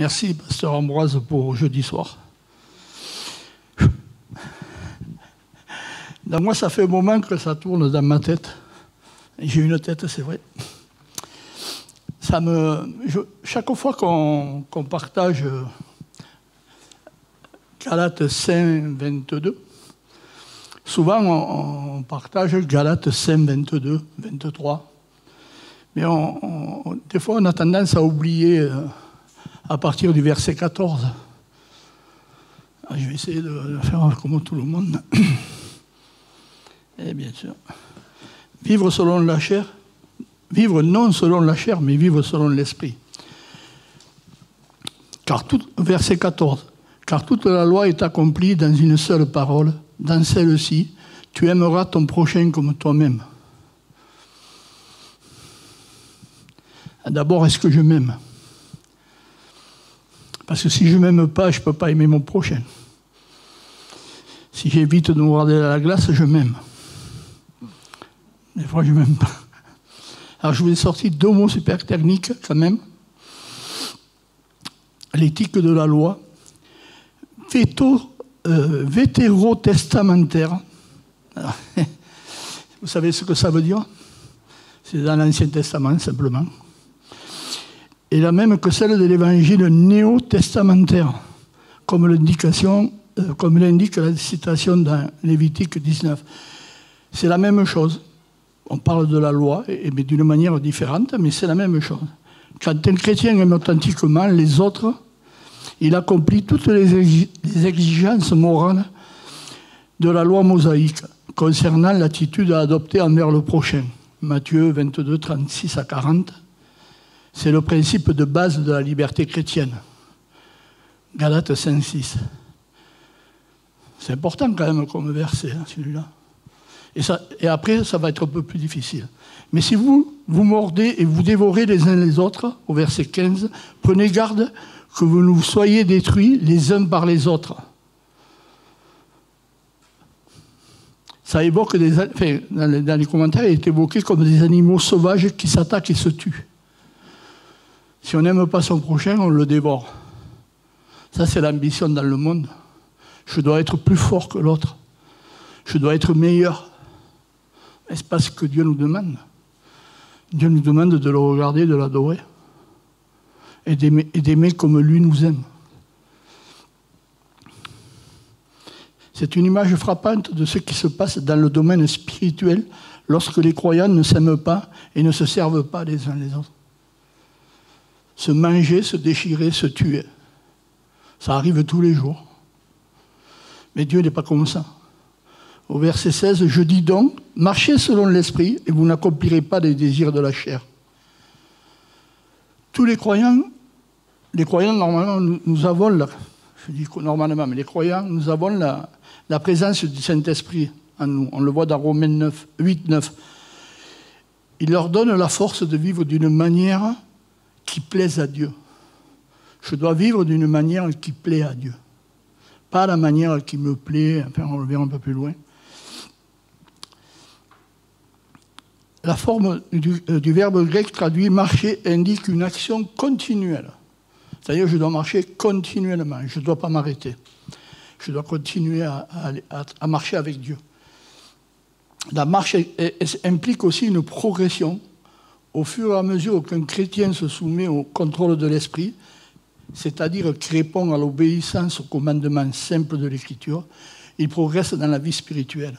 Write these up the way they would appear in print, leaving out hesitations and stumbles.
Merci, pasteur Ambroise, pour jeudi soir. Moi, ça fait un moment que ça tourne dans ma tête. J'ai une tête, c'est vrai. Chaque fois qu'on partage Galates 5, 22, souvent on partage Galates 5, 22, 23. Mais des fois, on a tendance à oublier à partir du verset 14. Je vais essayer de faire comme tout le monde. Et bien sûr, vivre selon la chair, vivre non selon la chair, mais vivre selon l'esprit. Verset 14. Car toute la loi est accomplie dans une seule parole, dans celle-ci, tu aimeras ton prochain comme toi-même. D'abord, est-ce que je m'aime? Parce que si je ne m'aime pas, je ne peux pas aimer mon prochain. Si j'évite de me regarder à la glace, je m'aime. Des fois, je ne m'aime pas. Alors, je vous ai sorti 2 mots super techniques, quand même. L'éthique de la loi. Vétérotestamentaire. Vous savez ce que ça veut dire? C'est dans l'Ancien Testament, simplement. Et la même que celle de l'évangile néo-testamentaire, comme l'indique la citation dans Lévitique 19. C'est la même chose. On parle de la loi, mais d'une manière différente, mais c'est la même chose. Quand un chrétien aime authentiquement les autres, il accomplit toutes les exigences morales de la loi mosaïque concernant l'attitude à adopter envers le prochain. Matthieu 22, 36 à 40. C'est le principe de base de la liberté chrétienne. Galates 5, 6. C'est important quand même comme verset, celui-là. Et après, ça va être un peu plus difficile. Mais si vous mordez et vous dévorez les uns les autres, au verset 15, prenez garde que vous ne soyez détruits les uns par les autres. Ça évoque dans les commentaires, il est évoqué comme des animaux sauvages qui s'attaquent et se tuent. Si on n'aime pas son prochain, on le dévore. Ça, c'est l'ambition dans le monde. Je dois être plus fort que l'autre. Je dois être meilleur. Est-ce pas ce que Dieu nous demande? Dieu nous demande de le regarder, de l'adorer. Et d'aimer comme lui nous aime. C'est une image frappante de ce qui se passe dans le domaine spirituel lorsque les croyants ne s'aiment pas et ne se servent pas les uns les autres. Se manger, se déchirer, se tuer. Ça arrive tous les jours. Mais Dieu n'est pas comme ça. Au verset 16, je dis donc, marchez selon l'esprit et vous n'accomplirez pas les désirs de la chair. Tous les croyants, normalement, nous avons, je dis normalement, mais les croyants, nous avons la présence du Saint-Esprit en nous. On le voit dans Romains 8, 9. Il leur donne la force de vivre d'une manière qui plaise à Dieu. Je dois vivre d'une manière qui plaît à Dieu. Pas la manière qui me plaît, enfin on le verra un peu plus loin. La forme du verbe grec traduit « marcher » indique une action continuelle. C'est-à-dire je dois marcher continuellement, je ne dois pas m'arrêter. Je dois continuer à marcher avec Dieu. La marche implique aussi une progression. Au fur et à mesure qu'un chrétien se soumet au contrôle de l'esprit, c'est-à-dire qu'il répond à l'obéissance au commandement simple de l'Écriture, il progresse dans la vie spirituelle.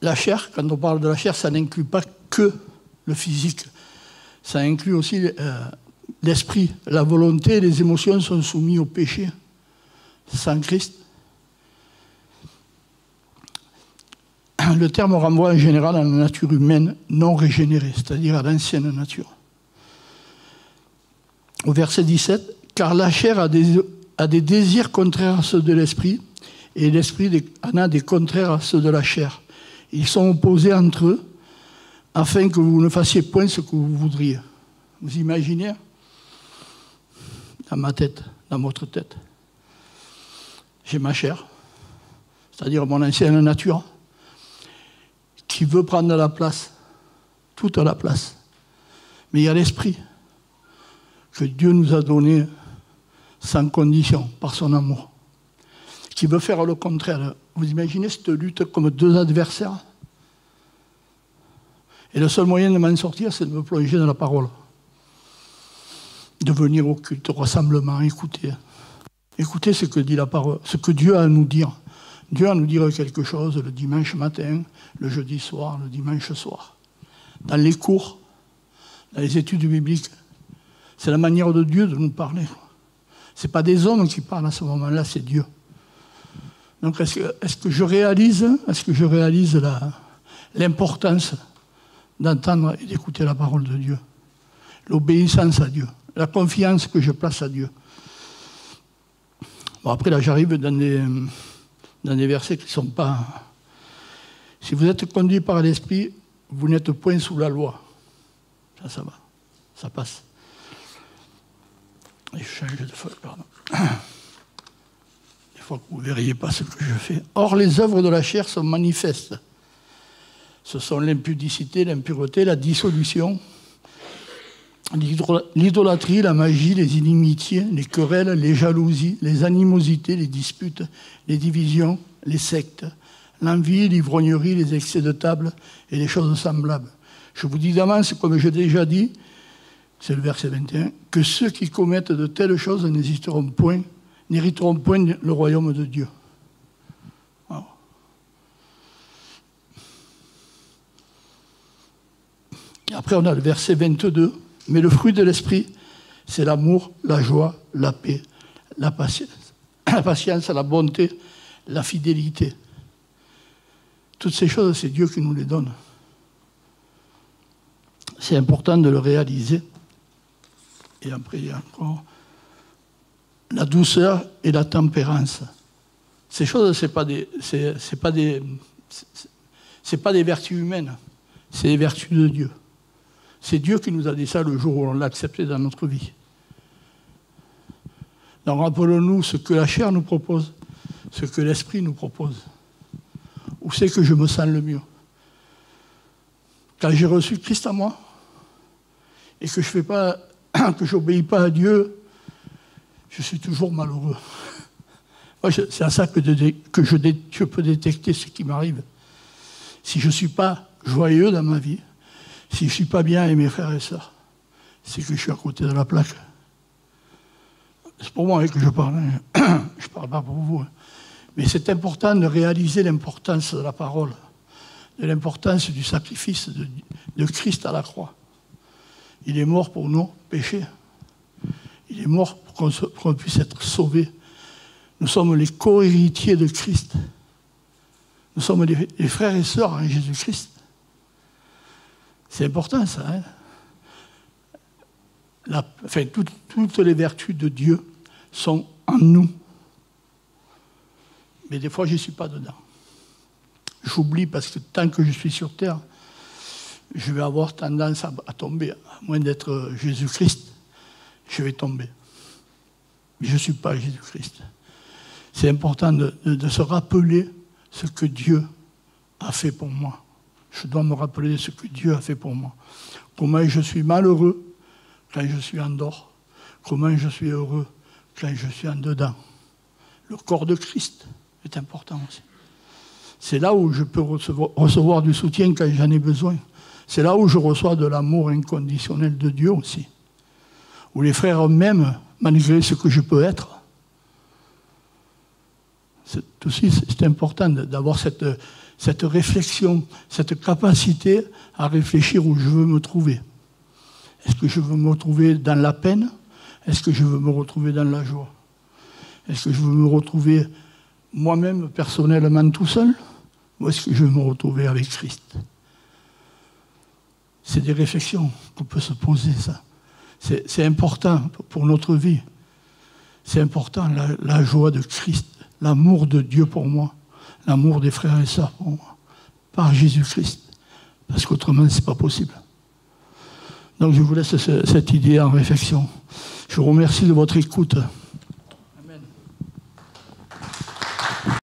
La chair, quand on parle de la chair, ça n'inclut pas que le physique. Ça inclut aussi l'esprit. La volonté et les émotions sont soumises au péché. Sans Christ. Le terme renvoie en général à la nature humaine non régénérée, c'est-à-dire à l'ancienne nature. Au verset 17, « Car la chair a des désirs contraires à ceux de l'esprit, et l'esprit en a des contraires à ceux de la chair. Ils sont opposés entre eux, afin que vous ne fassiez point ce que vous voudriez. » Vous imaginez? Dans ma tête, dans votre tête. J'ai ma chair, c'est-à-dire mon ancienne nature, qui veut prendre la place, toute la place. Mais il y a l'esprit que Dieu nous a donné sans condition, par son amour, qui veut faire le contraire. Vous imaginez cette lutte comme deux adversaires? Et le seul moyen de m'en sortir, c'est de me plonger dans la parole. De venir au culte, au rassemblement, écouter. Écoutez ce que dit la parole, ce que Dieu a à nous dire. Dieu a à nous dire quelque chose le dimanche matin, le jeudi soir, le dimanche soir. Dans les cours, dans les études bibliques, c'est la manière de Dieu de nous parler. Ce n'est pas des hommes qui parlent à ce moment-là, c'est Dieu. Donc est-ce que je réalise l'importance d'entendre et d'écouter la parole de Dieu, l'obéissance à Dieu, la confiance que je place à Dieu. Bon, après, là, j'arrive dans des versets qui ne sont pas... Si vous êtes conduit par l'Esprit, vous n'êtes point sous la loi. Ça va. Ça passe. Et je change de feuille, pardon. Des fois que vous ne verriez pas ce que je fais. Or, les œuvres de la chair sont manifestes. Ce sont l'impudicité, l'impureté, la dissolution, l'idolâtrie, la magie, les inimitiés, les querelles, les jalousies, les animosités, les disputes, les divisions, les sectes, l'envie, l'ivrognerie, les excès de table et les choses semblables. Je vous dis d'avance, comme j'ai déjà dit, c'est le verset 21, que ceux qui commettent de telles choses n'hériteront point le royaume de Dieu. Voilà. Et après, on a le verset 22. Mais le fruit de l'esprit, c'est l'amour, la joie, la paix, la patience, la bonté, la fidélité. Toutes ces choses, c'est Dieu qui nous les donne. C'est important de le réaliser. Et après, il y a encore la douceur et la tempérance. Ces choses, c'est pas des vertus humaines, c'est des vertus de Dieu. C'est Dieu qui nous a dit ça le jour où on l'a accepté dans notre vie. Donc rappelons-nous ce que la chair nous propose, ce que l'esprit nous propose. Où c'est que je me sens le mieux? Quand j'ai reçu Christ à moi et que je n'obéis pas à Dieu, je suis toujours malheureux. Moi, c'est à ça que je peux détecter ce qui m'arrive. Si je ne suis pas joyeux dans ma vie, si je ne suis pas bien avec mes frères et sœurs, c'est que je suis à côté de la plaque. C'est pour moi que je parle. Je ne parle pas pour vous. Mais c'est important de réaliser l'importance de la parole, de l'importance du sacrifice de Christ à la croix. Il est mort pour nos péchés. Il est mort pour qu'on puisse être sauvés. Nous sommes les co-héritiers de Christ. Nous sommes les frères et sœurs en Jésus-Christ. C'est important, ça. Hein? Toutes les vertus de Dieu sont en nous. Mais des fois, je ne suis pas dedans. J'oublie parce que tant que je suis sur terre, je vais avoir tendance à tomber. À moins d'être Jésus-Christ, je vais tomber. Mais je ne suis pas Jésus-Christ. C'est important de se rappeler ce que Dieu a fait pour moi. Je dois me rappeler ce que Dieu a fait pour moi. Comment je suis malheureux quand je suis en dehors. Comment je suis heureux quand je suis en dedans. Le corps de Christ est important aussi. C'est là où je peux recevoir du soutien quand j'en ai besoin. C'est là où je reçois de l'amour inconditionnel de Dieu aussi. Où les frères m'aiment malgré ce que je peux être. C'est important d'avoir cette réflexion, cette capacité à réfléchir où je veux me trouver. Est-ce que je veux me retrouver dans la peine? Est-ce que je veux me retrouver dans la joie? Est-ce que je veux me retrouver moi-même personnellement tout seul? Ou est-ce que je veux me retrouver avec Christ? C'est des réflexions qu'on peut se poser, ça. C'est important pour notre vie. C'est important, la joie de Christ, l'amour de Dieu pour moi, l'amour des frères et sœurs pour moi, par Jésus-Christ. Parce qu'autrement, ce n'est pas possible. Donc je vous laisse cette idée en réflexion. Je vous remercie de votre écoute.